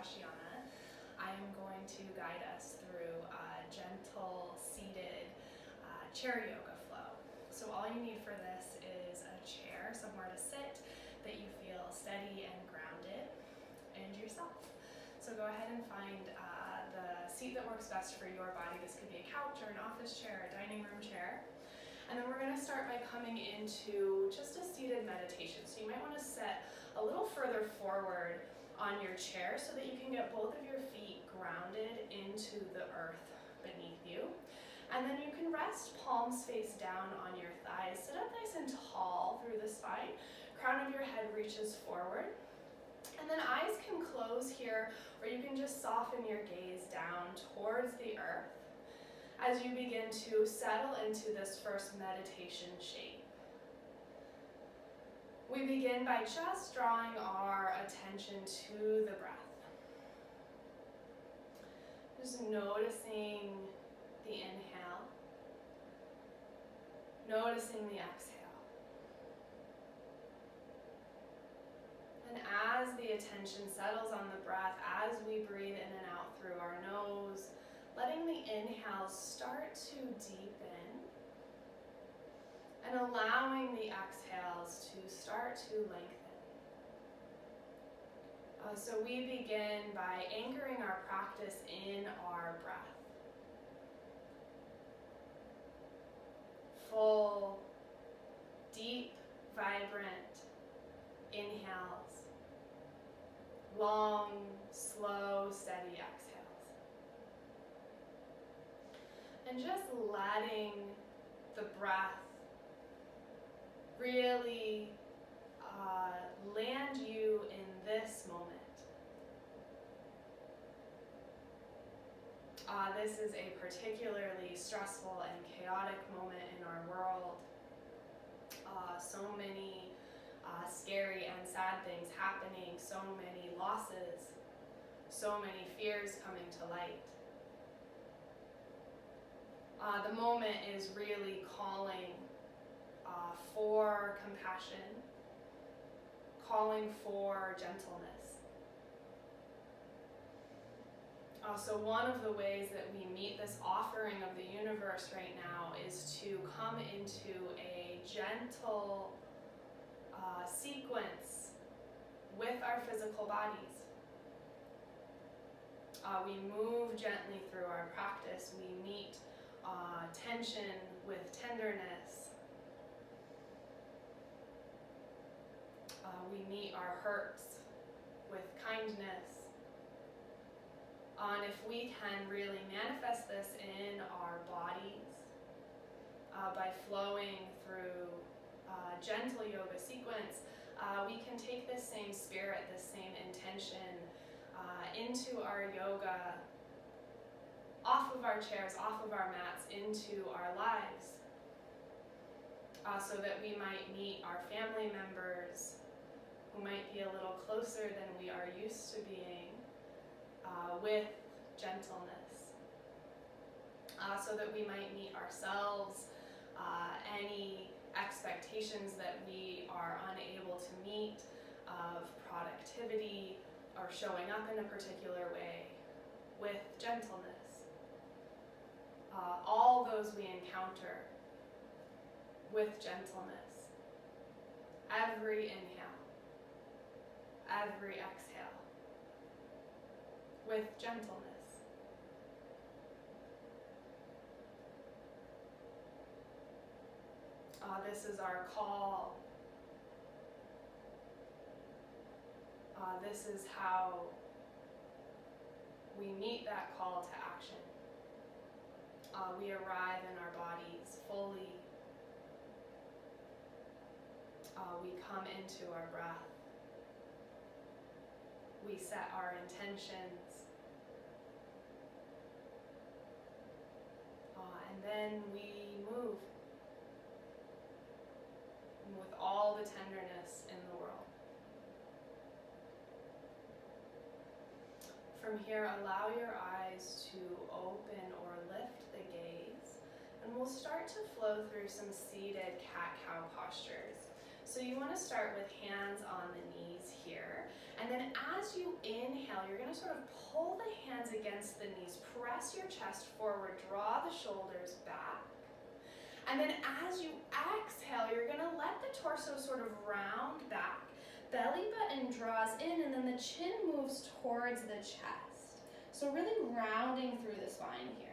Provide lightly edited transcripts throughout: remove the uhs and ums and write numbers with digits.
Uttanasana, I am going to guide us through a gentle, seated chair yoga flow. So all you need for this is a chair, somewhere to sit that you feel steady and grounded, and yourself. So go ahead and find the seat that works best for your body. This could be a couch or an office chair, a dining room chair. And then we're going to start by coming into just a seated meditation. So you might want to sit a little further forward on your chair so that you can get both of your feet grounded into the earth beneath you. And then you can rest palms face down on your thighs. Sit up nice and tall through the spine. Crown of your head reaches forward. And then eyes can close here, or you can just soften your gaze down towards the earth as you begin to settle into this first meditation shape. We begin by just drawing our attention to the breath. Just noticing the inhale, noticing the exhale. And as the attention settles on the breath, as we breathe in and out through our nose, letting the inhales start to deepen and allowing the exhales to start to lengthen. So we begin by anchoring our practice in our breath. Full, deep, vibrant inhales. Long, slow, steady exhales. And just letting the breath really land you in this moment. This is a particularly stressful and chaotic moment in our world. So many scary and sad things happening, so many losses, so many fears coming to light. The moment is really calling for compassion, calling for gentleness. So one of the ways that we meet this offering of the universe right now is to come into a gentle sequence with our physical bodies. We move gently through our practice. We meet tension with tenderness. We meet our hurts with kindness. And if we can really manifest this in our bodies by flowing through gentle yoga sequence, we can take this same spirit, this same intention into our yoga, off of our chairs, off of our mats, into our lives, so that we might meet our family members who might be a little closer than we are used to being, with gentleness, so that we might meet ourselves, any expectations that we are unable to meet of productivity or showing up in a particular way, with gentleness. All those we encounter with gentleness. Every inhale, every exhale, with gentleness. This is our call. This is how we meet that call to action. We arrive in our bodies fully. We come into our breath. We set our intentions. And then we move with all the tenderness in the world. From here, allow your eyes to open or lift the gaze, and we'll start to flow through some seated cat-cow postures. So you want to gonna start with hands on the knees here. And then as you inhale, you're gonna sort of pull the hands against the knees, press your chest forward, draw the shoulders back. And then as you exhale, you're gonna let the torso sort of round back. Belly button draws in, and then the chin moves towards the chest. So really rounding through the spine here.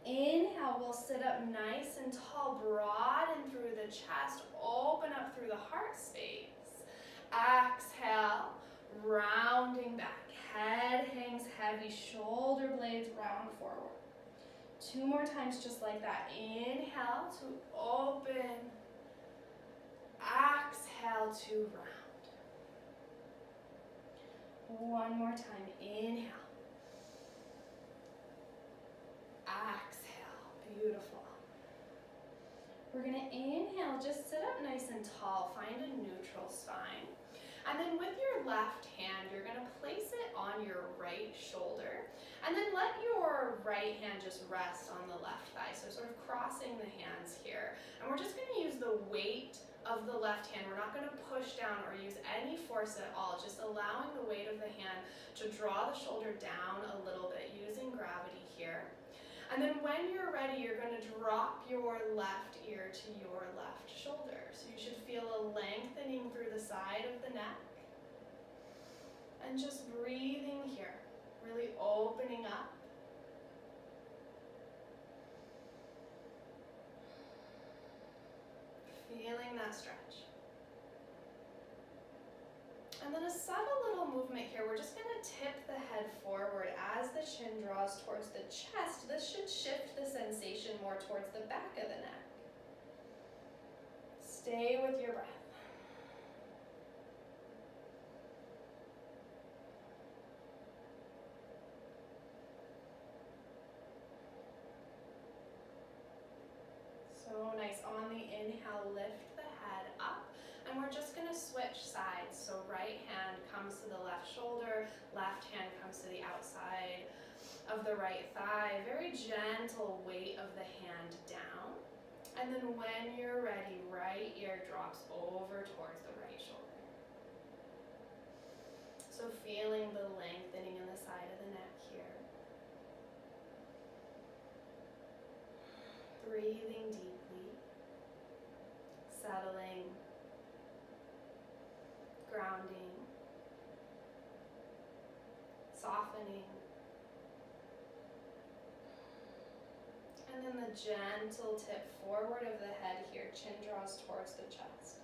Inhale, we'll sit up nice and tall, broaden through the chest, open up through the heart space. Exhale, rounding back. Head hangs heavy, shoulder blades round forward. 2 more times just like that. Inhale to open. Exhale to round. 1 more time. Inhale. Exhale. Beautiful. We're going to inhale, just sit up nice and tall, find a neutral spine. And then with your left hand, you're going to place it on your right shoulder. And then let your right hand just rest on the left thigh. So sort of crossing the hands here. And we're just going to use the weight of the left hand. We're not going to push down or use any force at all. Just allowing the weight of the hand to draw the shoulder down a little bit using gravity here. And then when you're ready, you're going to drop your left ear to your left shoulder. So you should feel a lengthening through the side of the neck. And just breathing here, really opening up. Feeling that stretch. And then a subtle little movement here. We're just going to tip the head forward as the chin draws towards the chest. This should shift the sensation more towards the back of the neck. Stay with your breath. So nice. On the inhale, lift the head up. And we're just going to switch sides. So right hand comes to the left shoulder, left hand comes to the outside of the right thigh. Very gentle weight of the hand down. And then when you're ready, right ear drops over towards the right shoulder. So feeling the lengthening in the side of the neck here. Breathing deeply. Settling. Grounding, softening, and then the gentle tip forward of the head here, chin draws towards the chest.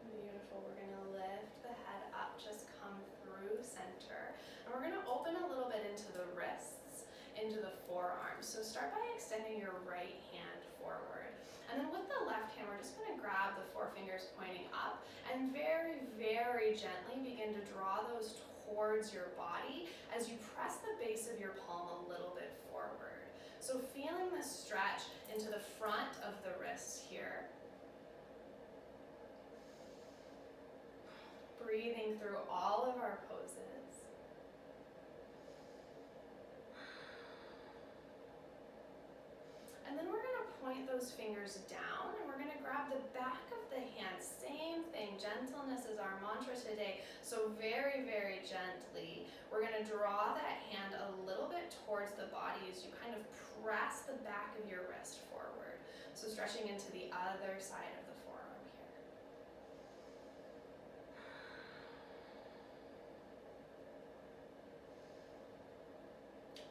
Beautiful. We're going to lift the head up, just come through center. And we're going to open a little bit into the wrists, into the forearms. So start by extending your right hand forward. And then with the left hand, we're just going to grab the forefingers pointing up and very, very gently begin to draw those towards your body as you press the base of your palm a little bit forward. So feeling the stretch into the front of the wrists here. Breathing through all of our poses. And then we're going to point those fingers down and we're going to grab the back of the hand. Same thing, gentleness is our mantra today. So very, very gently, we're going to draw that hand a little bit towards the body as you kind of press the back of your wrist forward. So stretching into the other side of the forearm here.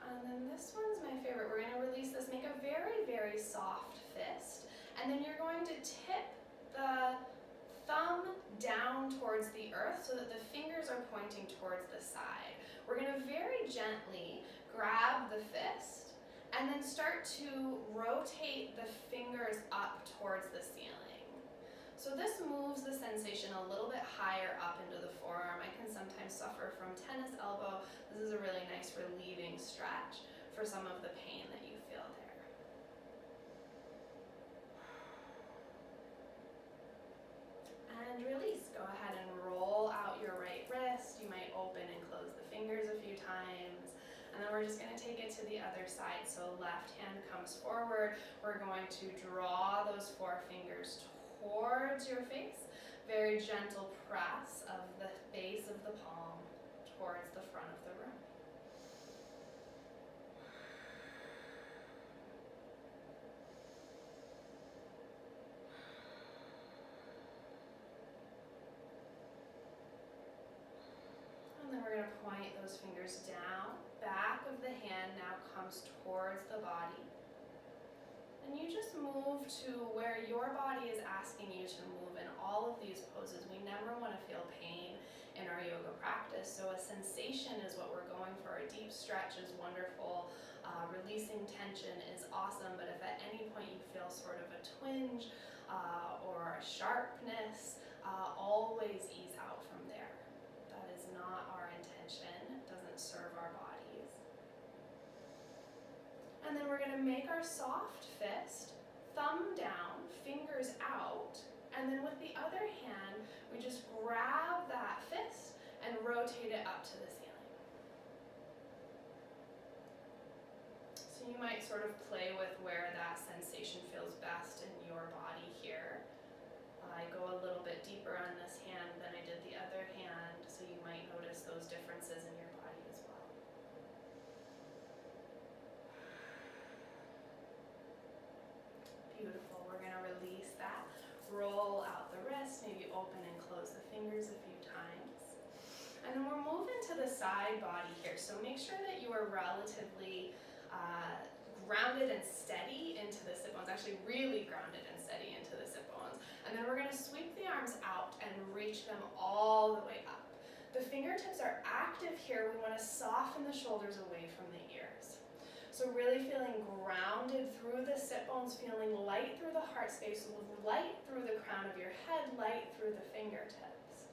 And then this one's my favorite. We're going to release this, make a very, very soft fist. And then you're going to tip the thumb down towards the earth so that the fingers are pointing towards the side. We're going to very gently grab the fist and then start to rotate the fingers up towards the ceiling. So this moves the sensation a little bit higher up into the forearm. I can sometimes suffer from tennis elbow. This is a really nice relieving stretch for some of the pain that you feel there. And release. Go ahead and roll out your right we're just going to take it to the other side. So left hand comes forward. We're going to draw those forefingers towards your face. Very gentle press of the base of the palm towards the front of the room. And then we're going to point those fingers down. Back of the hand now comes towards the body. And you just move to where your body is asking you to move in all of these poses. We never want to feel pain in our yoga practice, so a sensation is what we're going for. A deep stretch is wonderful. Releasing tension is awesome, but if at any point you feel sort of a twinge or a sharpness, always ease out from there. That is not our intention. It doesn't serve our bodies. And then we're going to make our soft fist, thumb down, fingers out, and then with the other hand, we just grab that fist and rotate it up to the ceiling. So you might sort of play with where that sensation feels best in your body here. I go a little bit deeper on this hand than I did the other hand, so you might notice those differences in your body as well. Beautiful. We're going to release that. Roll out the wrist, maybe open and close the fingers a few times. And then we're moving to the side body here. So make sure that you are relatively grounded and steady into the sit bones, actually really grounded and steady into the sit bones. And then we're going to sweep the arms out and reach them all the way up. The fingertips are active here. We want to soften the shoulders away from the ears. So really feeling grounded through the sit bones, feeling light through the heart space, light through the crown of your head, light through the fingertips.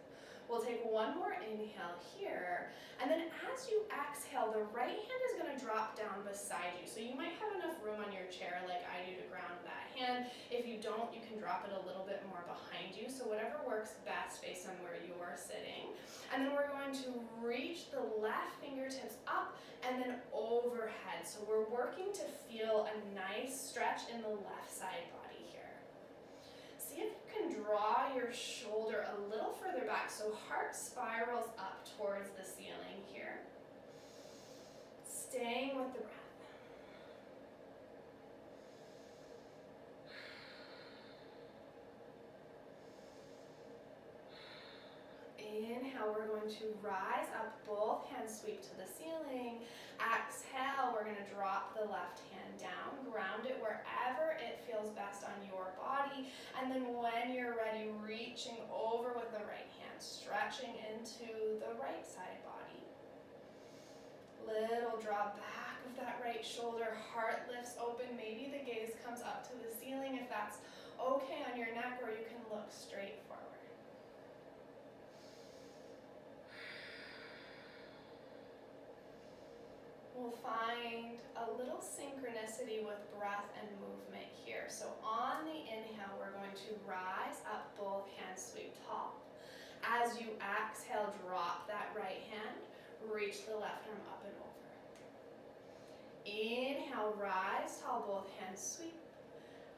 We'll take one more inhale here, and then as you exhale, the right hand is going to drop down beside you. So you might have enough room on your chair like I do to ground that hand. If you don't, you can drop it a little bit more behind you. So whatever works best based on where you are sitting. And then we're going to reach the left fingertips up and then overhead. So we're working to feel a nice stretch in the left side body here. See if you can draw your shoulder a little further back so heart spirals up towards the ceiling here. Staying with the breath. Inhale, we're going to rise up, both hands sweep to the ceiling. Exhale, we're going to drop the left hand down, ground it wherever it feels best on your body. And then when you're ready, reaching over with the right hand, stretching into the right side body. Little draw back of that right shoulder, heart lifts open, maybe the gaze comes up to the ceiling if that's okay on your neck, or you can look straight forward. We'll find a little synchronicity with breath and movement here. So on the inhale, we're going to rise up, both hands sweep tall. As you exhale, drop that right hand, reach the left arm up and over. Inhale, rise tall, both hands sweep.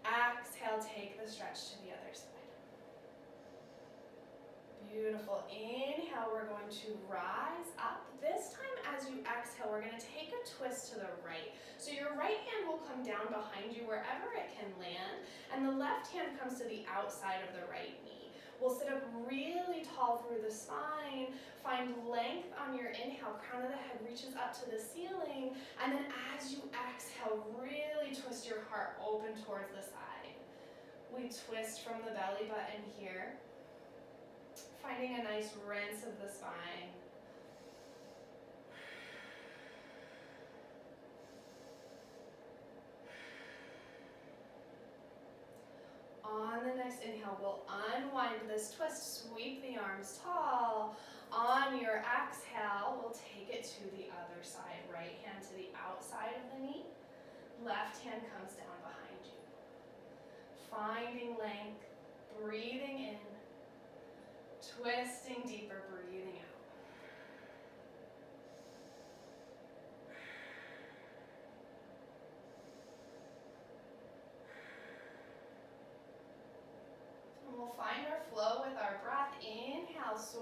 Exhale, take the stretch to the other side. Beautiful. Inhale, we're going to rise up. This time as you exhale, we're going to take a twist to the right. So your right hand will come down behind you wherever it can land, and the left hand comes to the outside of the right knee. We'll sit up really tall through the spine, find length on your inhale, crown of the head reaches up to the ceiling, and then as you exhale, really twist your heart open towards the side. We twist from the belly button here. Finding a nice rinse of the spine. On the next inhale, we'll unwind this twist, sweep the arms tall. On your exhale, we'll take it to the other side. Right hand to the outside of the knee. Left hand comes down behind you. Finding length, breathing in. Twisting deeper, breathing out.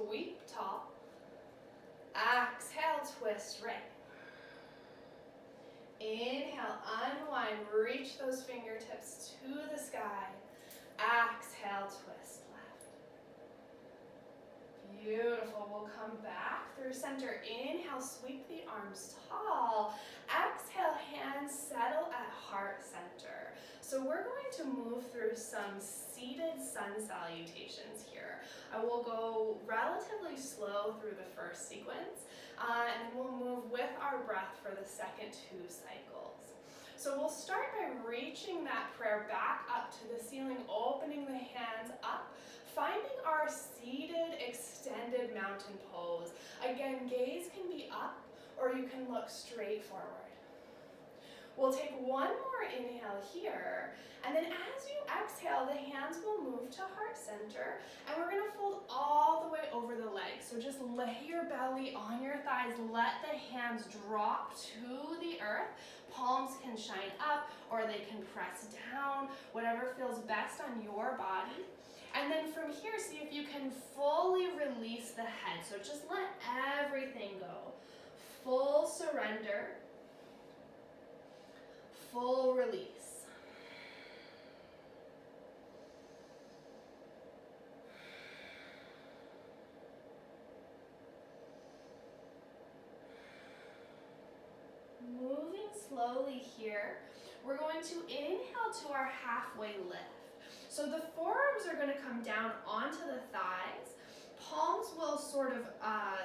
sweep tall. Exhale, twist right. Inhale, unwind, reach those fingertips to the sky. Exhale, twist left. Beautiful. We'll come back through center. Inhale, sweep the arms tall. Exhale, hands settle at heart center. So we're going to move through some seated sun salutations here. I will go relatively slow through the first sequence, and then we'll move with our breath for the second 2 cycles. So we'll start by reaching that prayer back up to the ceiling, opening the hands up, finding our seated, extended mountain pose. Again, gaze can be up or you can look straight forward. We'll take one more inhale here, and then as you exhale, the hands will move to heart center, and we're gonna fold all the way over the legs. So just lay your belly on your thighs, let the hands drop to the earth. Palms can shine up or they can press down, whatever feels best on your body. And then from here, see if you can fully release the head. So just let everything go. Full surrender. Full release. Moving slowly here, we're going to inhale to our halfway lift. So the forearms are going to come down onto the thighs. Palms will sort of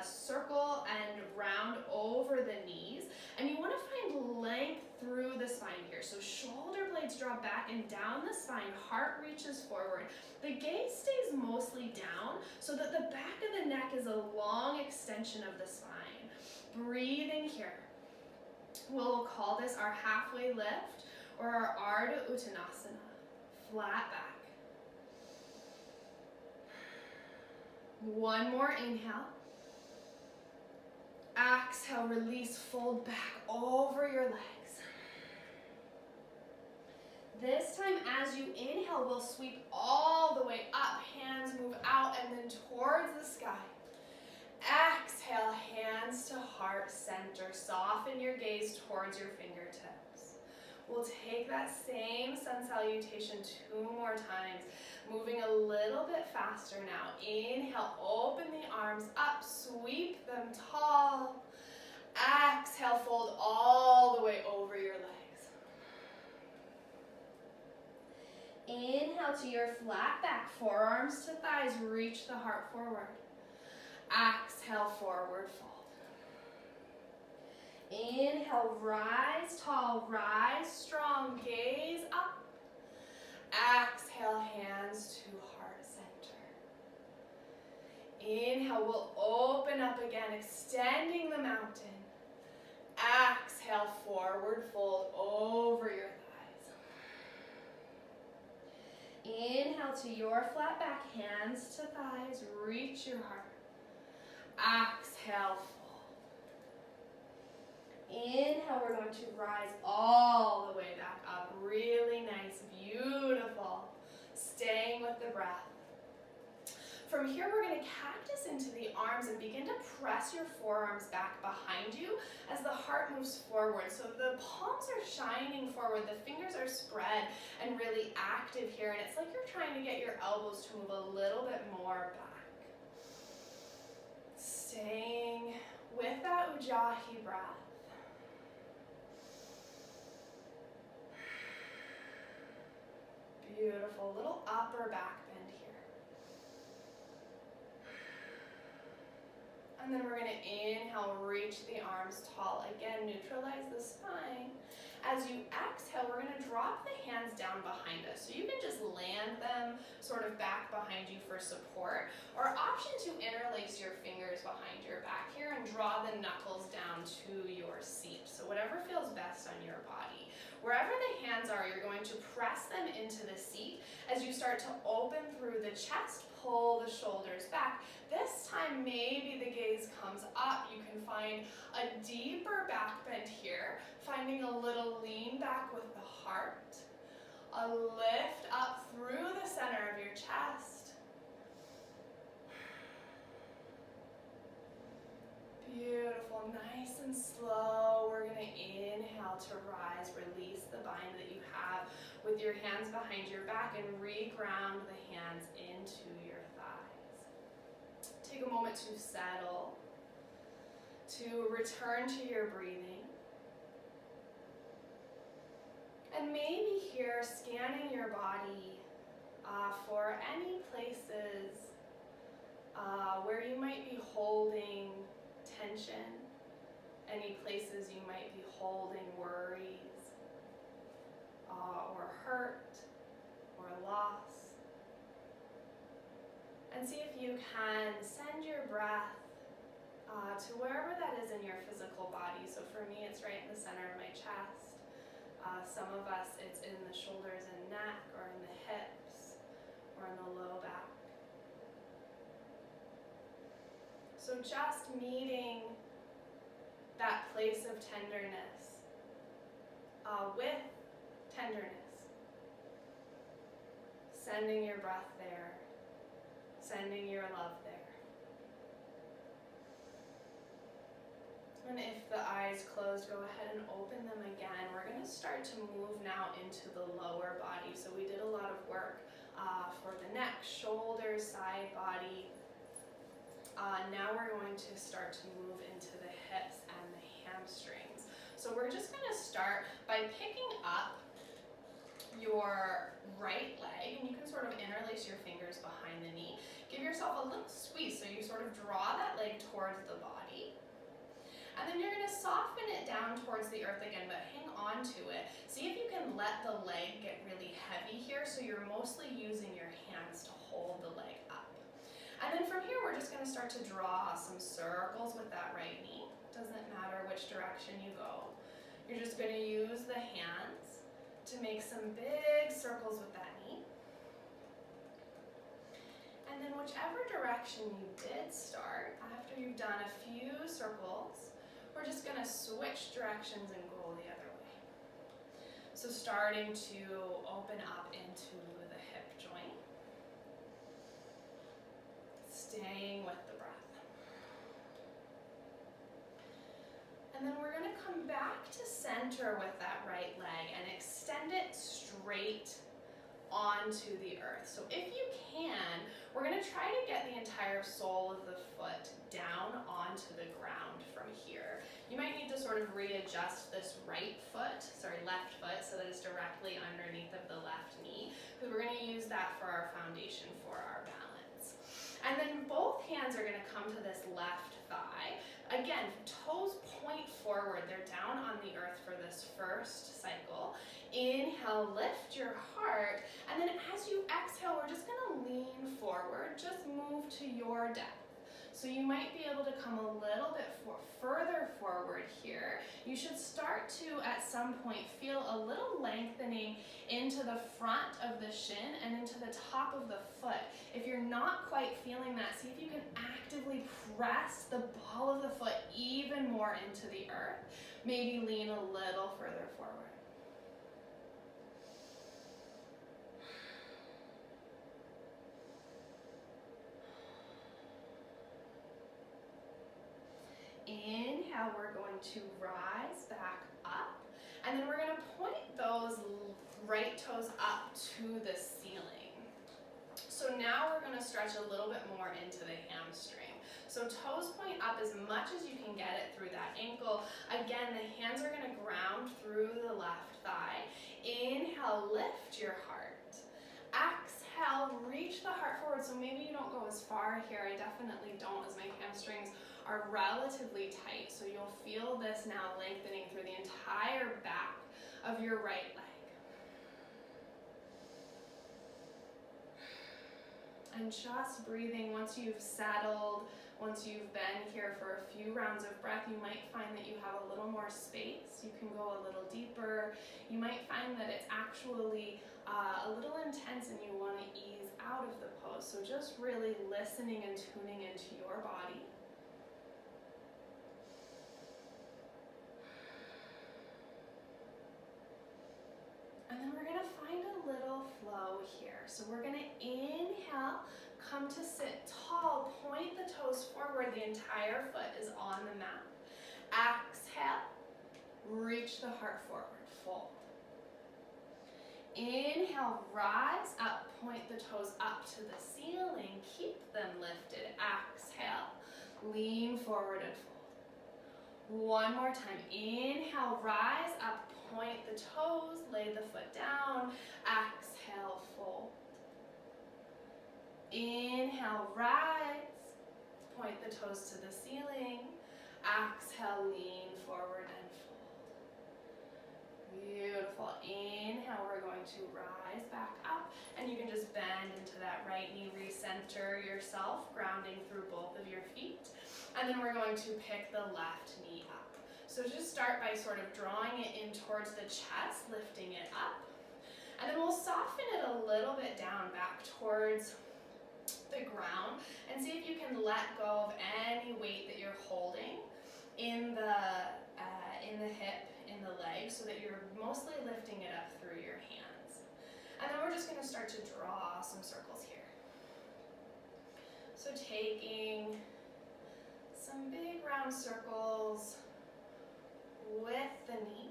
circle and round over the knees. And you want to find length through the spine here. So shoulder blades draw back and down the spine. Heart reaches forward. The gaze stays mostly down so that the back of the neck is a long extension of the spine. Breathing here. We'll call this our halfway lift or our Ardha Uttanasana. Flat back. One more inhale. Exhale, release, fold back over your legs. This time as you inhale, we'll sweep all the way up, hands move out and then towards the sky. Exhale, hands to heart center. Soften your gaze towards your fingertips. We'll take that same sun salutation 2 more times, moving a little bit faster now. Inhale, open the arms up, sweep them tall. Exhale, fold all the way over your legs. Inhale to your flat back, forearms to thighs, reach the heart forward. Exhale, forward fold. Inhale, rise tall, rise strong, gaze up. Exhale, hands to heart center. Inhale, we'll open up again, extending the mountain. Exhale, forward fold over your thighs. Inhale to your flat back, hands to thighs, reach your heart. Exhale, fold. Inhale, we're going to rise all the way back up. Really nice, beautiful. Staying with the breath. From here, we're going to cactus into the arms and begin to press your forearms back behind you as the heart moves forward. So the palms are shining forward, the fingers are spread and really active here. And it's like you're trying to get your elbows to move a little bit more back. Staying with that Ujjayi breath. Beautiful, little upper back bend here. And then we're going to inhale, reach the arms tall. Again, neutralize the spine. As you exhale, we're going to drop the hands down behind us. So you can just land them sort of back behind you for support. Or option to interlace your fingers behind your back here and draw the knuckles down to your seat. So whatever feels best on your body. Wherever the hands are, you're going to press them into the seat as you start to open through the chest, pull the shoulders back. This time, maybe the gaze comes up. You can find a deeper back bend here, finding a little lean back with the heart, a lift up through the center of your chest. nice and slow, we're going to inhale to rise. Release the bind that you have with your hands behind your back and re-ground the hands into your thighs. Take a moment to settle, to return to your breathing. And maybe here, scanning your body for any places where you might be holding tension, any places you might be holding worries, or hurt, or loss. And see if you can send your breath to wherever that is in your physical body. So for me, it's right in the center of my chest. Some of us, it's in the shoulders and neck, or in the hips, or in the low back. So just meeting that place of tenderness with tenderness. Sending your breath there, sending your love there. And if the eyes closed, go ahead and open them again. We're going to start to move now into the lower body. So we did a lot of work for the neck, shoulders, side body. Now we're going to start to move into the hips and the hamstrings. So we're just going to start by picking up your right leg, and you can sort of interlace your fingers behind the knee. Give yourself a little squeeze, so you sort of draw that leg towards the body. And then you're going to soften it down towards the earth again, but hang on to it. See if you can let the leg get really heavy here, so you're mostly using your hands to hold the leg up. And then from here, we're just going to start to draw some circles with that right knee. Doesn't matter which direction you go. You're just going to use the hands to make some big circles with that knee. And then whichever direction you did start, after you've done a few circles, we're just going to switch directions and go the other way. So starting to open up into the hip joint. Staying with the breath. And then we're going to come back to center with that right leg and extend it straight onto the earth. So if you can, we're going to try to get the entire sole of the foot down onto the ground from here. You might need to sort of readjust this left foot, so that it's directly underneath of the left knee, because we're going to use that for our foundation for our balance. And then both hands are going to come to this left thigh. Again, toes point forward. They're down on the earth for this first cycle. Inhale, lift your heart. And then as you exhale, we're just going to lean forward. Just move to your depth. So you might be able to come a little bit further forward here. You should start to, at some point, feel a little lengthening into the front of the shin and into the top of the foot. If you're not quite feeling that, see if you can actively press the ball of the foot even more into the earth. Maybe lean a little further forward. Inhale, we're going to rise back up, and then we're going to point those right toes up to the ceiling. So now we're going to stretch a little bit more into the hamstring. So toes point up as much as you can get it through that ankle. Again, the hands are going to ground through the left thigh. Inhale, lift your heart. Exhale, reach the heart forward. So maybe you don't go as far here. I definitely don't, as my hamstrings are relatively tight. So you'll feel this now lengthening through the entire back of your right leg. And just breathing. Once you've settled, once you've been here for a few rounds of breath, you might find that you have a little more space. You can go a little deeper. You might find that it's actually a little intense and you want to ease out of the pose. So just really listening and tuning into your body. And then we're going to find a little flow here. So we're going to inhale, come to sit tall, point the toes forward. The entire foot is on the mat. Exhale, reach the heart forward, fold. Inhale, rise up, point the toes up to the ceiling, keep them lifted. Exhale, lean forward and fold. One more time. Inhale, rise up, point the toes, lay the foot down. Exhale, fold. Inhale, rise, point the toes to the ceiling. Exhale, lean forward and fold. Beautiful. Inhale, we're going to rise back up, and you can just bend into that right knee, recenter yourself, grounding through both of your feet. And then we're going to pick the left knee up. So just start by sort of drawing it in towards the chest, lifting it up. And then we'll soften it a little bit down back towards the ground, and see if you can let go of any weight that you're holding in the hip, in the leg, so that you're mostly lifting it up through your hands. And then we're just going to start to draw some circles here. So taking some big round circles with the knee.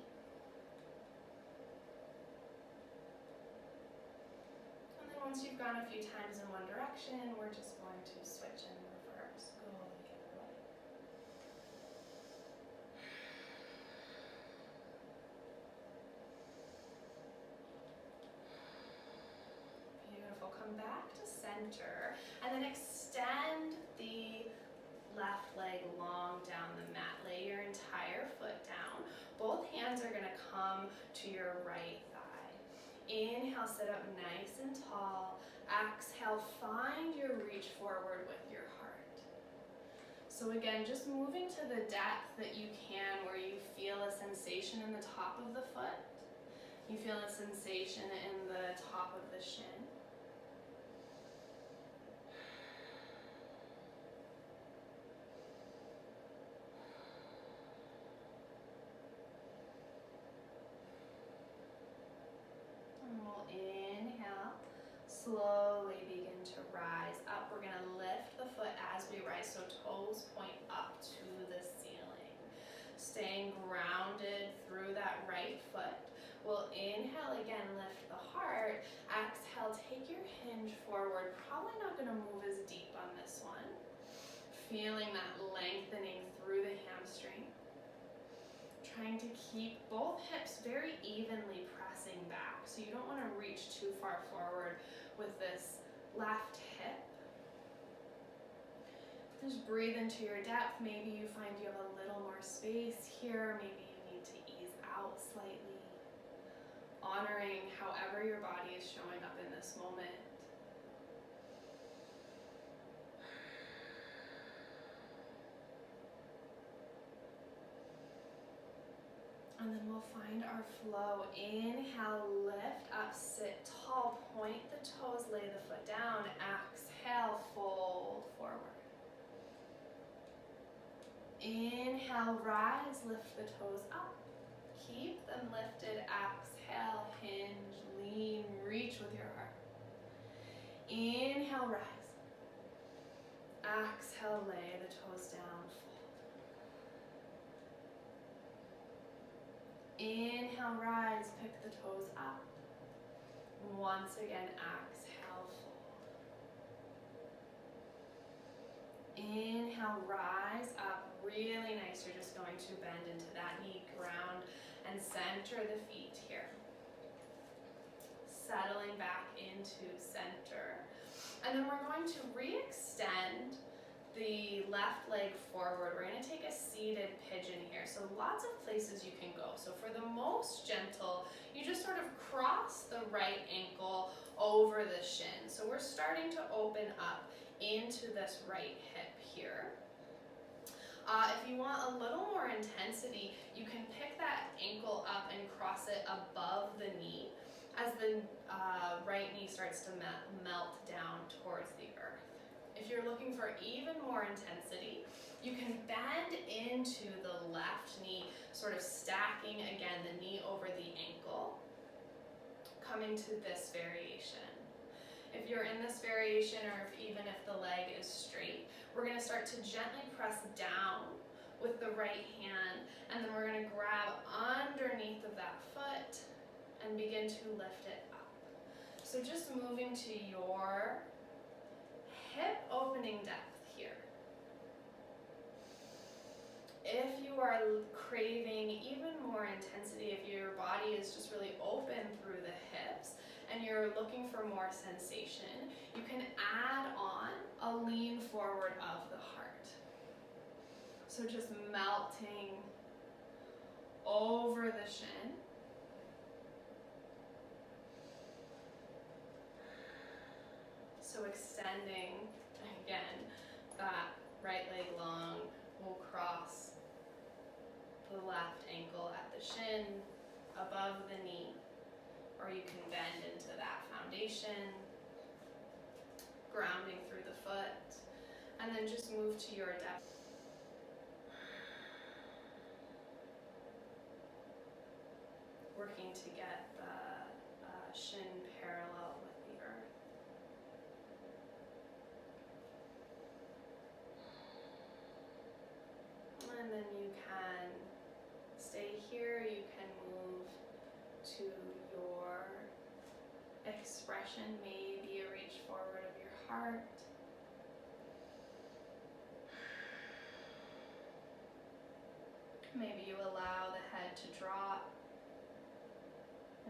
And then once you've gone a few times in one direction, we're just going to switch and reverse. Go the other way. Beautiful. Come back to center, and then extend the left leg long down the mat. Lay your entire foot down. Both hands are going to come to your right thigh. Inhale, sit up nice and tall. Exhale, find your reach forward with your heart. So again, just moving to the depth that you can, where you feel a sensation in the top of the foot. You feel a sensation in the top of the shin. Inhale, slowly begin to rise up. We're going to lift the foot as we rise, so toes point up to the ceiling. Staying grounded through that right foot. We'll inhale again, lift the heart. Exhale, take your hinge forward. Probably not going to move as deep on this one. Feeling that lengthening through the hamstring. Trying to keep both hips very evenly pressing back, so you don't want to reach too far forward with this left hip. Just breathe into your depth. Maybe you find you have a little more space here. Maybe you need to ease out slightly. Honoring however your body is showing up in this moment. And then we'll find our flow. Inhale, lift up, sit tall, point the toes, lay the foot down. Exhale, fold forward. Inhale, rise, lift the toes up. Keep them lifted. Exhale, hinge, lean, reach with your heart. Inhale, rise. Exhale, lay the toes down. Inhale, rise, pick the toes up. Once again, exhale, fold. Inhale, rise up, really nice. You're just going to bend into that knee, ground, and center the feet here. Settling back into center. And then we're going to re-extend the left leg forward. We're going to take a seated pigeon here. So lots of places you can go. So for the most gentle, you just sort of cross the right ankle over the shin. So we're starting to open up into this right hip here. If you want a little more intensity, you can pick that ankle up and cross it above the knee as the right knee starts to melt down towards the earth. If you're looking for even more intensity, you can bend into the left knee, sort of stacking again the knee over the ankle, coming to this variation. If you're in this variation, or even if the leg is straight, we're going to start to gently press down with the right hand, and then we're going to grab underneath of that foot and begin to lift it up. So just moving to your hip opening depth here. If you are craving even more intensity, if your body is just really open through the hips and you're looking for more sensation, you can add on a lean forward of the heart. So just melting over the shin. So extending, again, that right leg long will cross the left ankle at the shin, above the knee, or you can bend into that foundation, grounding through the foot, and then just move to your depth. Working to get the shin parallel with the earth. And then you can stay here, you can move to your expression, maybe a reach forward of your heart. Maybe you allow the head to drop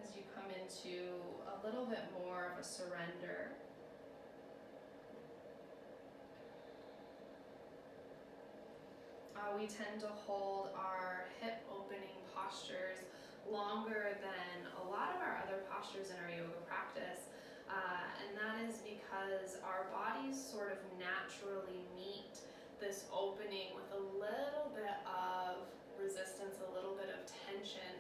as you come into a little bit more of a surrender. We tend to hold our hip opening postures longer than a lot of our other postures in our yoga practice, and that is because our bodies sort of naturally meet this opening with a little bit of resistance, a little bit of tension.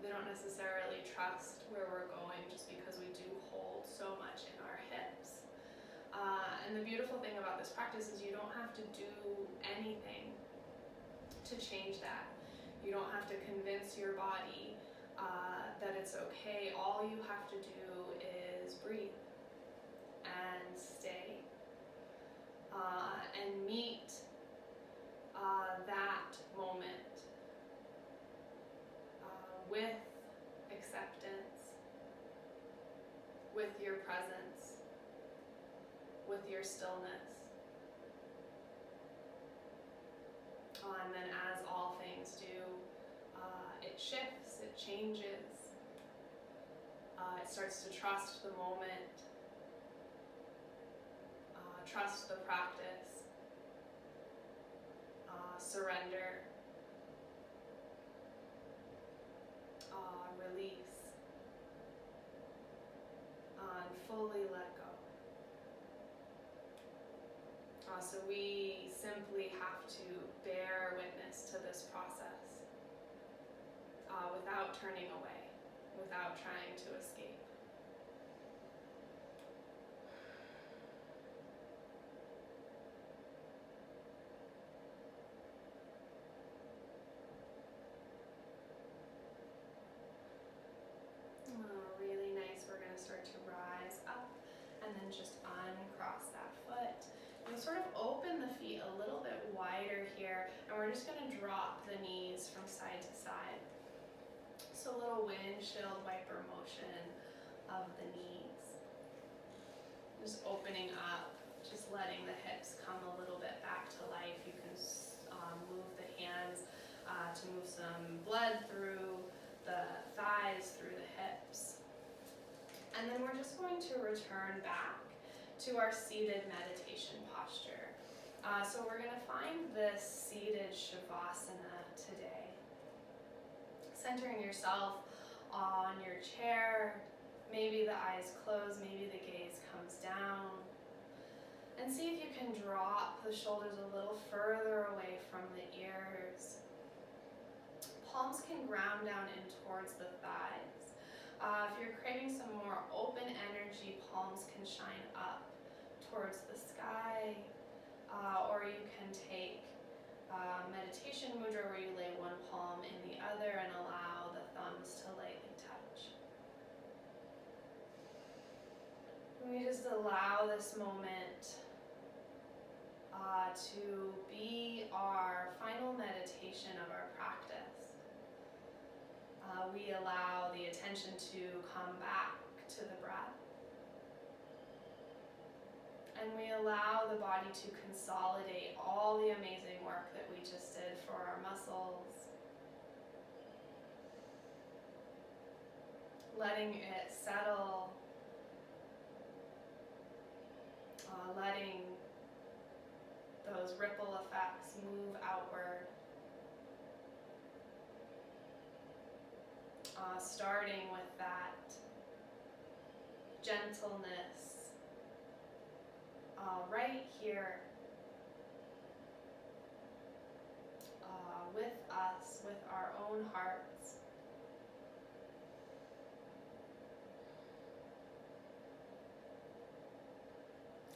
They don't necessarily trust where we're going just because we do hold so much in our hips. And the beautiful thing about this practice is you don't have to do anything to change that. You don't have to convince your body that it's okay. All you have to do is breathe and stay and meet that moment with acceptance, with your presence, with your stillness. And then as all things do, it shifts, it changes. It starts to trust the moment, trust the practice, surrender, release, and fully let go. So we simply have to bear witness to this process without turning away, without trying to escape. Really nice. We're going to start to rise up and then just uncross that foot. And sort of open the feet a little bit wider here, and we're just going to drop the knees from side to side. So a little windshield wiper motion of the knees. Just opening up, just letting the hips come a little bit back to life. You can move the hands to move some blood through the thighs, through the hips. And then we're just going to return back to our seated meditation posture. So we're going to find this seated Shavasana today. Centering yourself on your chair, maybe the eyes close, maybe the gaze comes down. And see if you can drop the shoulders a little further away from the ears. Palms can ground down in towards the thighs. If you're craving some more open energy, palms can shine up towards the sky, or you can take meditation mudra where you lay one palm in the other and allow the thumbs to lightly touch. We just allow this moment to be meditation of our practice. We allow the attention to come back to the breath. And we allow the body to consolidate all the amazing work that we just did for our muscles. Letting it settle. Letting those ripple effects move outward. Starting with that gentleness right here with us, with our own hearts.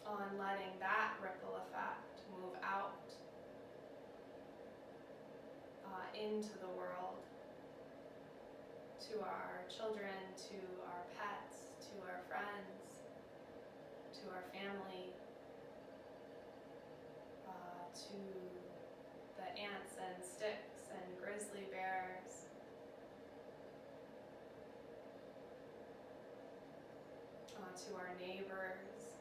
On letting that ripple effect move out into the world, to our children, to our pets, to our friends, to our family, to the ants and sticks and grizzly bears, to our neighbors,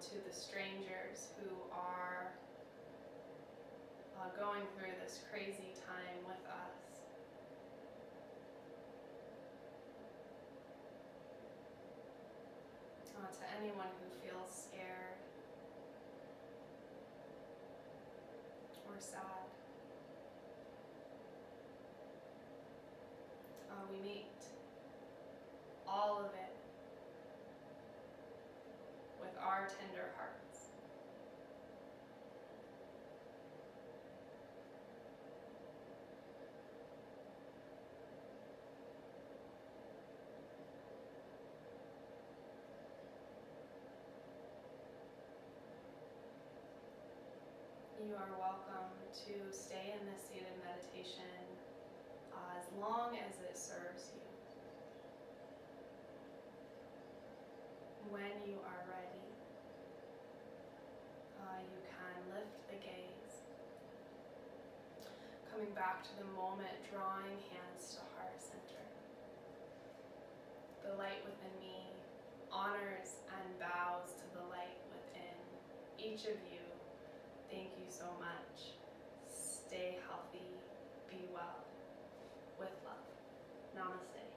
to the strangers who are going through this crazy time with us. To anyone who feels scared or sad. We meet all of it with our tender hearts. You are welcome to stay in this seated meditation as long as it serves you. When you are ready, you can lift the gaze, coming back to the moment, drawing hands to heart center. The light within me honors and bows to the light within each of you. Thank you so much. Stay healthy, be well, with love. Namaste.